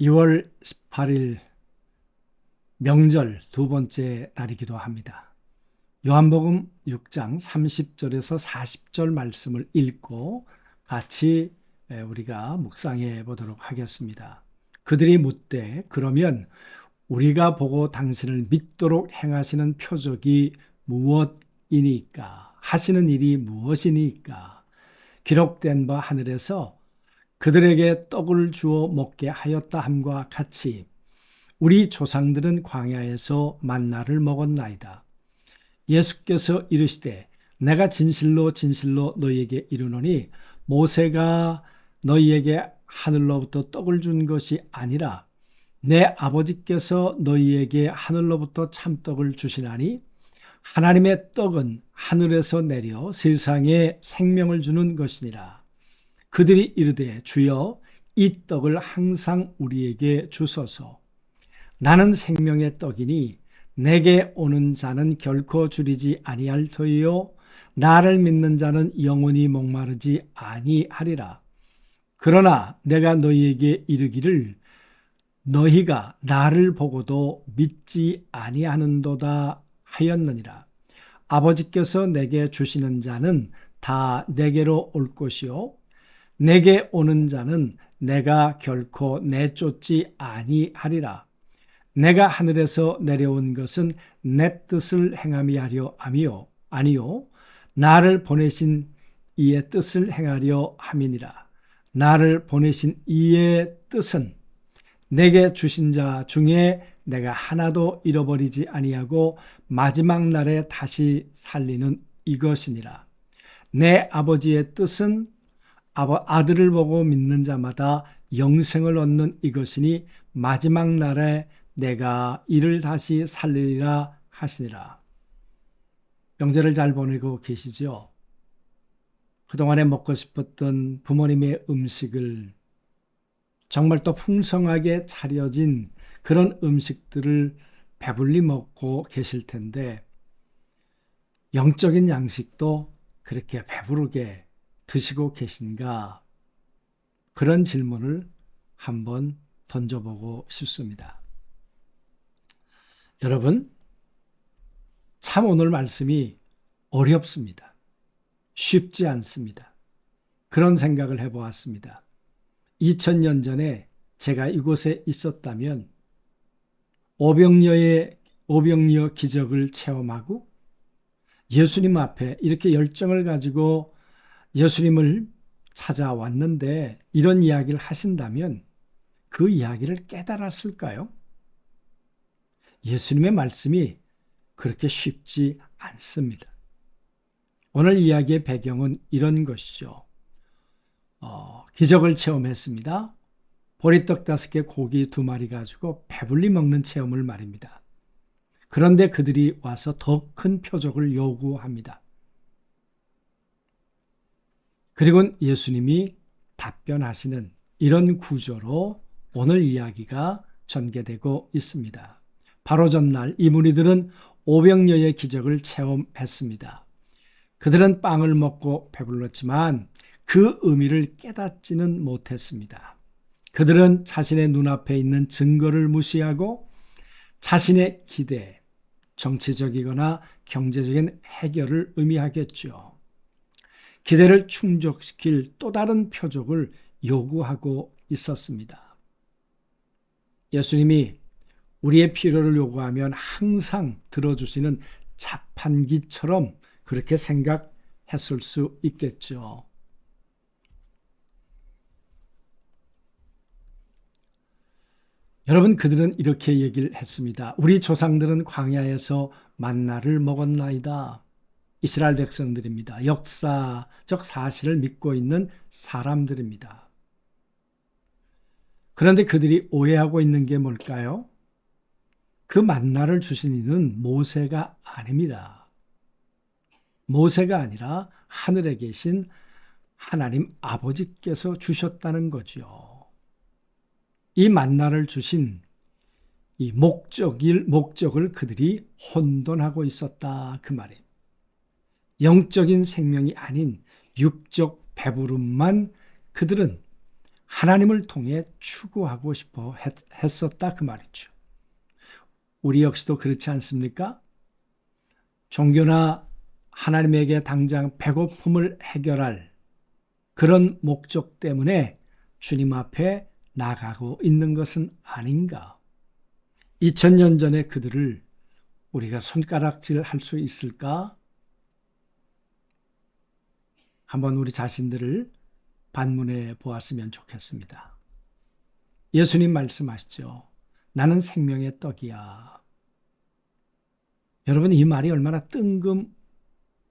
2월 18일 명절 두 번째 날이기도 합니다. 요한복음 6장 30절에서 40절 말씀을 읽고 같이 우리가 묵상해 보도록 하겠습니다. 그들이 묻되 그러면 우리가 보고 당신을 믿도록 행하시는 표적이 무엇이니까? 하시는 일이 무엇이니까? 기록된 바 하늘에서 그들에게 떡을 주어 먹게 하였다 함과 같이 우리 조상들은 광야에서 만나를 먹었나이다. 예수께서 이르시되 내가 진실로 진실로 너희에게 이르노니 모세가 너희에게 하늘로부터 떡을 준 것이 아니라 내 아버지께서 너희에게 하늘로부터 참떡을 주시나니 하나님의 떡은 하늘에서 내려 세상에 생명을 주는 것이니라. 그들이 이르되 주여 이 떡을 항상 우리에게 주소서. 나는 생명의 떡이니 내게 오는 자는 결코 줄이지 아니할 터이요 나를 믿는 자는 영원히 목마르지 아니하리라. 그러나 내가 너희에게 이르기를 너희가 나를 보고도 믿지 아니하는도다 하였느니라. 아버지께서 내게 주시는 자는 다 내게로 올 것이요 내게 오는 자는 내가 결코 내쫓지 아니하리라. 내가 하늘에서 내려온 것은 내 뜻을 행함이 하려 함이요 아니요 나를 보내신 이의 뜻을 행하려 함이니라. 나를 보내신 이의 뜻은 내게 주신 자 중에 내가 하나도 잃어버리지 아니하고 마지막 날에 다시 살리는 이것이니라. 내 아버지의 뜻은 아들을 보고 믿는 자마다 영생을 얻는 이것이니 마지막 날에 내가 이를 다시 살리리라 하시니라. 명절을 잘 보내고 계시죠? 그동안에 먹고 싶었던 부모님의 음식을 정말 또 풍성하게 차려진 그런 음식들을 배불리 먹고 계실 텐데 영적인 양식도 그렇게 배부르게 드시고 계신가? 그런 질문을 한번 던져보고 싶습니다. 여러분, 참 오늘 말씀이 어렵습니다. 쉽지 않습니다. 그런 생각을 해보았습니다. 2000년 전에 제가 이곳에 있었다면 오병이어 기적을 체험하고 예수님 앞에 이렇게 열정을 가지고 예수님을 찾아왔는데 이런 이야기를 하신다면 그 이야기를 깨달았을까요? 예수님의 말씀이 그렇게 쉽지 않습니다. 오늘 이야기의 배경은 이런 것이죠. 기적을 체험했습니다. 보리떡 5개, 고기 2마리 가지고 배불리 먹는 체험을 말입니다. 그런데 그들이 와서 더 큰 표적을 요구합니다. 그리고 예수님이 답변하시는 이런 구조로 오늘 이야기가 전개되고 있습니다. 바로 전날 이 무리들은 오병이어의 기적을 체험했습니다. 그들은 빵을 먹고 배불렀지만 그 의미를 깨닫지는 못했습니다. 그들은 자신의 눈앞에 있는 증거를 무시하고 자신의 기대, 정치적이거나 경제적인 해결을 의미하겠죠. 기대를 충족시킬 또 다른 표적을 요구하고 있었습니다. 예수님이 우리의 필요를 요구하면 항상 들어주시는 자판기처럼 그렇게 생각했을 수 있겠죠. 여러분, 그들은 이렇게 얘기를 했습니다. 우리 조상들은 광야에서 만나를 먹었나이다. 이스라엘 백성들입니다. 역사적 사실을 믿고 있는 사람들입니다. 그런데 그들이 오해하고 있는 게 뭘까요? 그 만나를 주신 이는 모세가 아닙니다. 모세가 아니라 하늘에 계신 하나님 아버지께서 주셨다는 거죠. 이 만나를 주신 이 목적을 그들이 혼돈하고 있었다 그 말이에요. 영적인 생명이 아닌 육적 배부름만 그들은 하나님을 통해 추구하고 싶어 했었다 그 말이죠. 우리 역시도 그렇지 않습니까? 종교나 하나님에게 당장 배고픔을 해결할 그런 목적 때문에 주님 앞에 나가고 있는 것은 아닌가? 2000년 전에 그들을 우리가 손가락질할 수 있을까? 한번 우리 자신들을 반문해 보았으면 좋겠습니다. 예수님 말씀하시죠. 나는 생명의 떡이야. 여러분, 이 말이 얼마나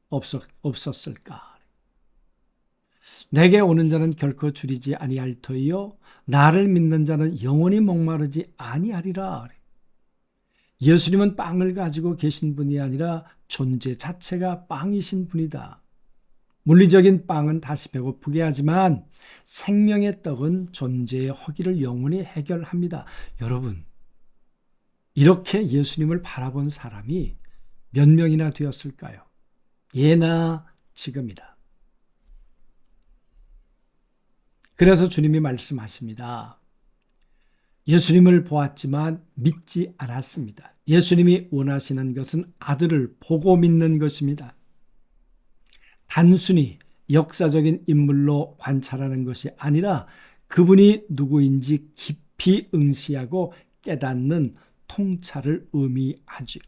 뜬금없었을까? 내게 오는 자는 결코 줄이지 아니할 터이요 나를 믿는 자는 영원히 목마르지 아니하리라. 예수님은 빵을 가지고 계신 분이 아니라 존재 자체가 빵이신 분이다. 물리적인 빵은 다시 배고프게 하지만 생명의 떡은 존재의 허기를 영원히 해결합니다. 여러분, 이렇게 예수님을 바라본 사람이 몇 명이나 되었을까요? 예나 지금이나. 그래서 주님이 말씀하십니다. 예수님을 보았지만 믿지 않았습니다. 예수님이 원하시는 것은 아들을 보고 믿는 것입니다. 단순히 역사적인 인물로 관찰하는 것이 아니라 그분이 누구인지 깊이 응시하고 깨닫는 통찰을 의미하지요.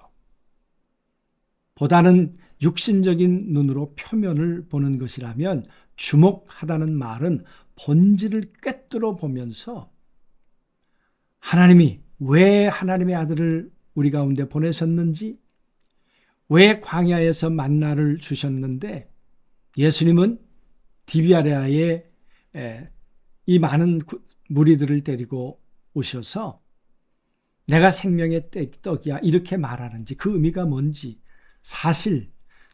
보다는 육신적인 눈으로 표면을 보는 것이라면 주목하다는 말은 본질을 꿰뚫어 보면서 하나님이 왜 하나님의 아들을 우리 가운데 보내셨는지, 왜 광야에서 만나를 주셨는데 예수님은 디비아레아에 이 많은 무리들을 데리고 오셔서 내가 생명의 떡이야 이렇게 말하는지 그 의미가 뭔지. 사실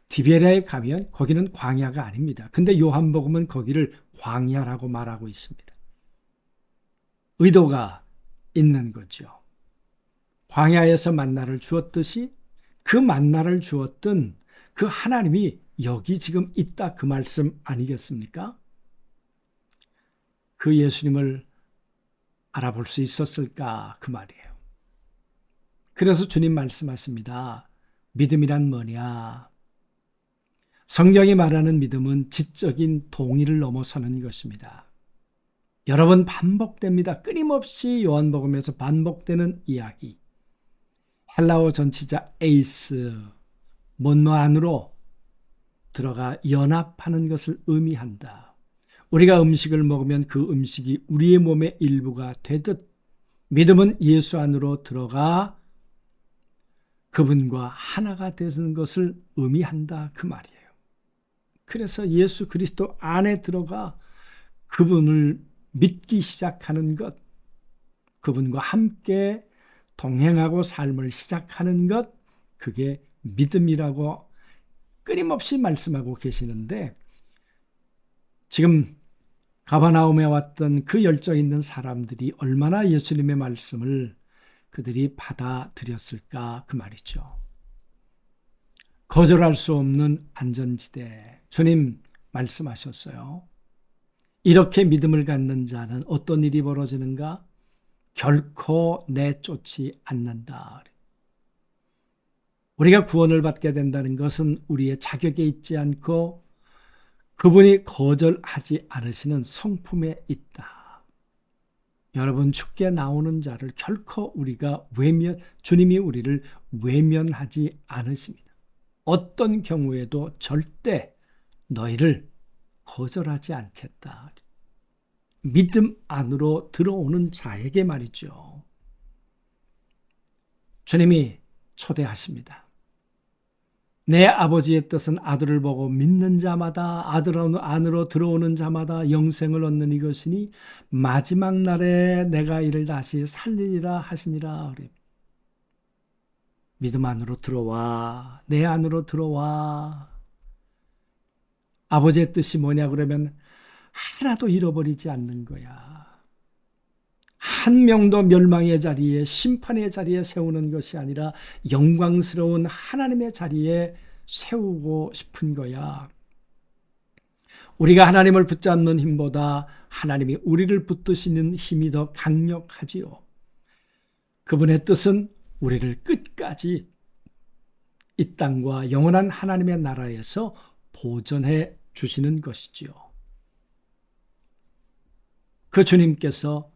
디베레아에 가면 거기는 광야가 아닙니다. 근데 요한복음은 거기를 광야라고 말하고 있습니다. 의도가 있는 거죠. 광야에서 만나를 주었듯이 그 만나를 주었던 그 하나님이 여기 지금 있다 그 말씀 아니겠습니까? 그 예수님을 알아볼 수 있었을까 그 말이에요. 그래서 주님 말씀하십니다. 믿음이란 뭐냐? 성경이 말하는 믿음은 지적인 동의를 넘어서는 것입니다. 여러 번 반복됩니다. 끊임없이 요한복음에서 반복되는 이야기. 헬라어 전치자 에이스, 뭔뭐 안으로 들어가 연합하는 것을 의미한다. 우리가 음식을 먹으면 그 음식이 우리의 몸의 일부가 되듯 믿음은 예수 안으로 들어가 그분과 하나가 되는 것을 의미한다 그 말이에요. 그래서 예수 그리스도 안에 들어가 그분을 믿기 시작하는 것, 그분과 함께 동행하고 삶을 시작하는 것, 그게 믿음이라고 끊임없이 말씀하고 계시는데 지금 가버나움에 왔던 그 열정 있는 사람들이 얼마나 예수님의 말씀을 그들이 받아들였을까 그 말이죠. 거절할 수 없는 안전지대. 주님 말씀하셨어요. 이렇게 믿음을 갖는 자는 어떤 일이 벌어지는가? 결코 내쫓지 않는다. 우리가 구원을 받게 된다는 것은 우리의 자격에 있지 않고 그분이 거절하지 않으시는 성품에 있다. 여러분, 죽게 나오는 자를 결코 우리가 주님이 우리를 외면하지 않으십니다. 어떤 경우에도 절대 너희를 거절하지 않겠다. 믿음 안으로 들어오는 자에게 말이죠. 주님이 초대하십니다. 내 아버지의 뜻은 아들을 보고 믿는 자마다 아들 안으로 들어오는 자마다 영생을 얻는 이것이니 마지막 날에 내가 이를 다시 살리리라 하시니라. 믿음 안으로 들어와. 내 안으로 들어와. 아버지의 뜻이 뭐냐 그러면 하나도 잃어버리지 않는 거야. 한 명도 멸망의 자리에 심판의 자리에 세우는 것이 아니라 영광스러운 하나님의 자리에 세우고 싶은 거야. 우리가 하나님을 붙잡는 힘보다 하나님이 우리를 붙드시는 힘이 더 강력하지요. 그분의 뜻은 우리를 끝까지 이 땅과 영원한 하나님의 나라에서 보존해 주시는 것이지요. 그 주님께서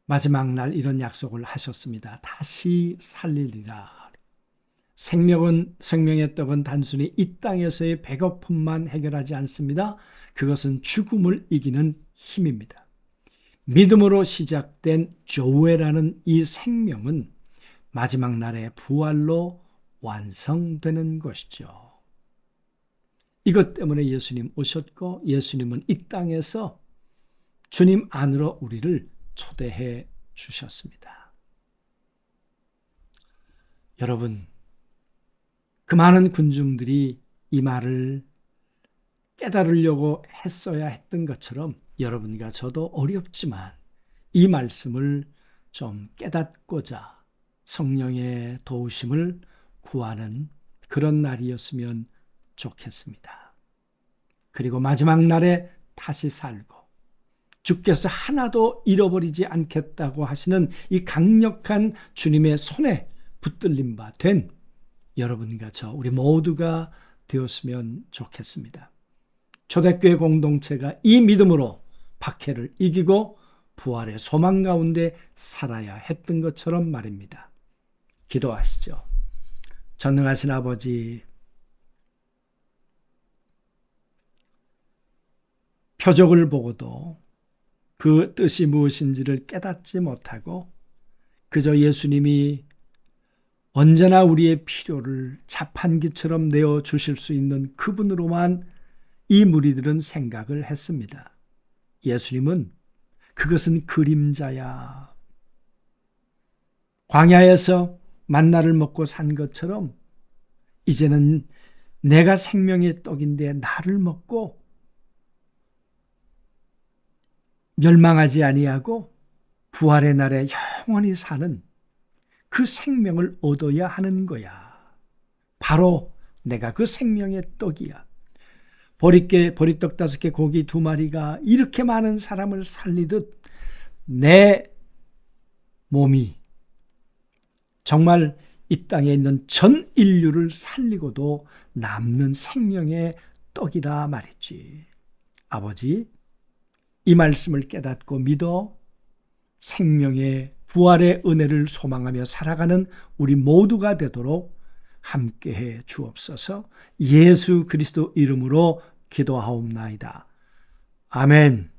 마지막 날 이런 약속을 하셨습니다. 다시 살리리라. 생명의 떡은 단순히 이 땅에서의 배고픔만 해결하지 않습니다. 그것은 죽음을 이기는 힘입니다. 믿음으로 시작된 조회라는 이 생명은 마지막 날의 부활로 완성되는 것이죠. 이것 때문에 예수님 오셨고 예수님은 이 땅에서 주님 안으로 우리를 초대해 주셨습니다. 여러분, 그 많은 군중들이 이 말을 깨달으려고 했어야 했던 것처럼 여러분과 저도 어렵지만 이 말씀을 좀 깨닫고자 성령의 도우심을 구하는 그런 날이었으면 좋겠습니다. 그리고 마지막 날에 다시 살고 주께서 하나도 잃어버리지 않겠다고 하시는 이 강력한 주님의 손에 붙들림 바 된 여러분과 저 우리 모두가 되었으면 좋겠습니다. 초대교회 공동체가 이 믿음으로 박해를 이기고 부활의 소망 가운데 살아야 했던 것처럼 말입니다. 기도하시죠. 전능하신 아버지, 표적을 보고도 그 뜻이 무엇인지를 깨닫지 못하고 그저 예수님이 언제나 우리의 필요를 자판기처럼 내어주실 수 있는 그분으로만 이 무리들은 생각을 했습니다. 예수님은 그것은 그림자야. 광야에서 만나를 먹고 산 것처럼 이제는 내가 생명의 떡인데 나를 먹고 멸망하지 아니하고 부활의 날에 영원히 사는 그 생명을 얻어야 하는 거야. 바로 내가 그 생명의 떡이야. 보릿떡 5개 고기 2마리가 이렇게 많은 사람을 살리듯 내 몸이 정말 이 땅에 있는 전 인류를 살리고도 남는 생명의 떡이라 말이지. 아버지, 이 말씀을 깨닫고 믿어 생명의 부활의 은혜를 소망하며 살아가는 우리 모두가 되도록 함께해 주옵소서. 예수 그리스도 이름으로 기도하옵나이다. 아멘.